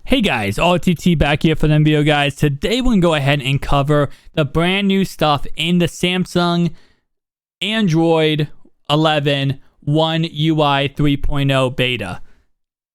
Hey guys, RTT back here for the video guys. Today we're going to go ahead and cover the brand new stuff in the Samsung Android 11 One UI 3.0 beta.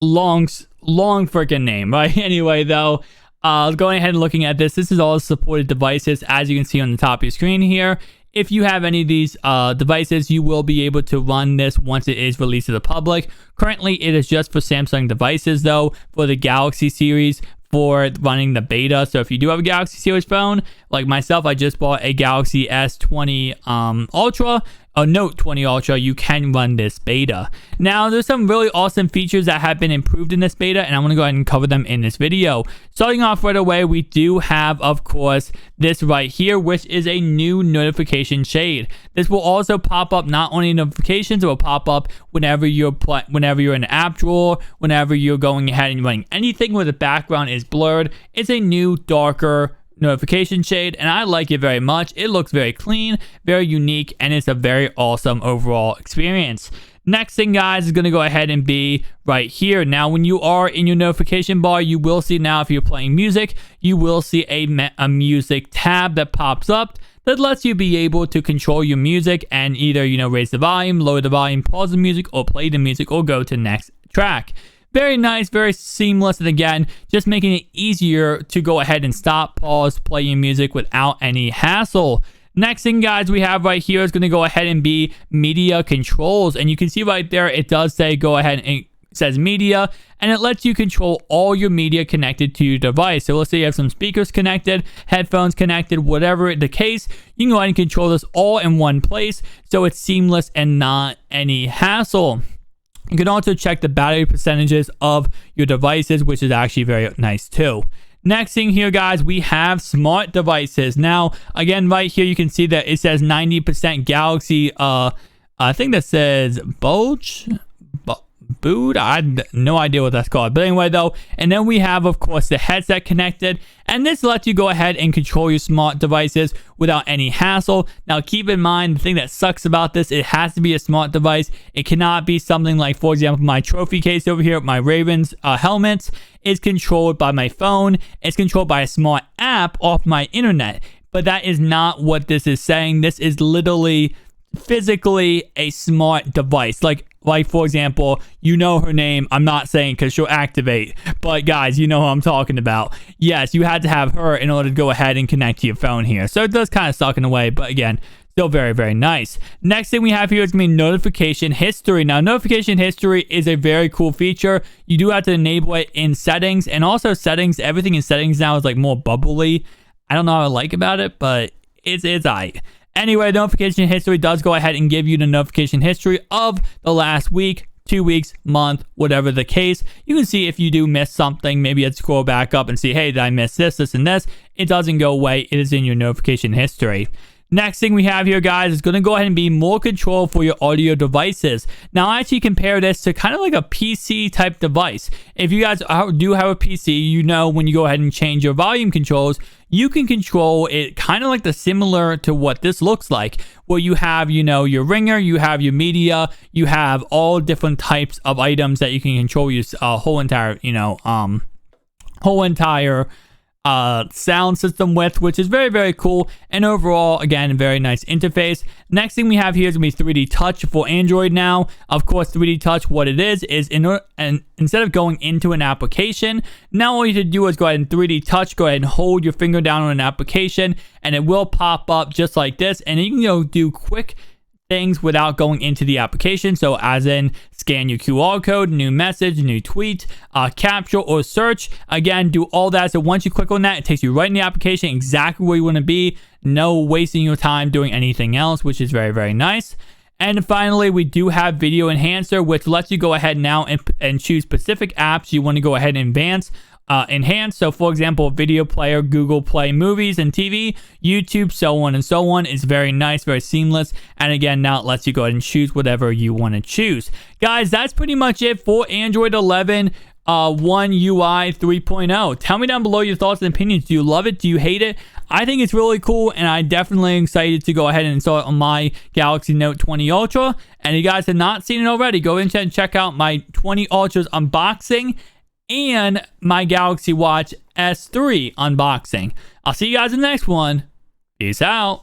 Long freaking name, right? Anyway though, going ahead and looking at this, this is all supported devices as you can see on the top of your screen here. If you have any of these devices, you will be able to run this once it is released to the public. Currently, it is just for Samsung devices, though, for the Galaxy series for running the beta. So if you do have a Galaxy series phone, like myself, I just bought a Galaxy S20 Ultra, a Note 20 Ultra, you can run this beta. Now, there's some really awesome features that have been improved in this beta, and I'm going to go ahead and cover them in this video. Starting off right away, we do have, of course, this right here, which is a new notification shade. This will also pop up not only notifications, it will pop up whenever you're in an app drawer, whenever you're going ahead and running anything where the background is blurred. It's a new, darker notification shade, and I like it very much. It looks very clean, very unique, and it's a very awesome overall experience. Next thing, guys, is going to go ahead and be right here. Now, when you are in your notification bar, you will see now, if you're playing music, you will see a music tab that pops up that lets you be able to control your music and either, raise the volume, lower the volume, pause the music, or play the music, or go to the next track. Very nice, very seamless, and again, just making it easier to go ahead and stop, pause, play your music without any hassle. Next thing, guys, we have right here is going to go ahead and be media controls, and you can see right there, it does say go ahead and it says media, and it lets you control all your media connected to your device. So let's say you have some speakers connected, headphones connected, whatever the case, you can go ahead and control this all in one place, so it's seamless and not any hassle. You can also check the battery percentages of your devices, which is actually very nice too. Next thing here, guys, we have smart devices. Now, again, right here, you can see that it says 90% Galaxy. I think that says Boot. I had no idea what that's called. But anyway, though, and then we have, of course, the headset connected. And this lets you go ahead and control your smart devices without any hassle. Now, keep in mind, the thing that sucks about this, it has to be a smart device. It cannot be something like, for example, my trophy case over here, my Ravens helmets, is controlled by my phone. It's controlled by a smart app off my internet. But that is not what this is saying. This is literally physically a smart device. Like for example, her name. I'm not saying because she'll activate, but guys, you know who I'm talking about. Yes, you had to have her in order to go ahead and connect to your phone here. So it does kind of suck in a way, but again, still very, very nice. Next thing we have here is going to be notification history. Now, notification history is a very cool feature. You do have to enable it in settings, and also settings. Everything in settings now is like more bubbly. I don't know how I like about it, but it's alright. Anyway, notification history does go ahead and give you the notification history of the last week, 2 weeks, month, whatever the case. You can see if you do miss something, maybe you'd scroll back up and see, hey, did I miss this, this, and this? It doesn't go away. It is in your notification history. Next thing we have here, guys, is going to go ahead and be more control for your audio devices. Now, I actually compare this to kind of like a PC type device. If you guys do have a PC, when you go ahead and change your volume controls, you can control it kind of like similar to what this looks like, where you have, your ringer, you have your media, you have all different types of items that you can control your whole entire sound system with, which is very, very cool. And overall, again, a very nice interface. Next thing we have here is going to be 3D Touch for Android now. Of course, 3D Touch, what it is instead of going into an application, now all you have to do is go ahead and 3D Touch, go ahead and hold your finger down on an application, and it will pop up just like this. And you can do quick things without going into the application. So as in scan your QR code, new message, new tweet, capture or search. Again, do all that. So once you click on that, it takes you right in the application, exactly where you want to be. No wasting your time doing anything else, which is very, very nice. And finally, we do have Video Enhancer, which lets you go ahead now and choose specific apps you want to go ahead and enhance. So for example, video player, Google Play Movies and TV, YouTube, so on and so on. Is very nice, very seamless. And again, now it lets you go ahead and choose whatever you want to choose. Guys, that's pretty much it for Android 11 One UI 3.0. Tell me down below your thoughts and opinions. Do you love it? Do you hate it? I think it's really cool, and I definitely am excited to go ahead and install it on my Galaxy Note 20 Ultra. And if you guys have not seen it already, go ahead and check out my 20 Ultra's unboxing and my Galaxy Watch S3 unboxing. I'll see you guys in the next one. Peace out.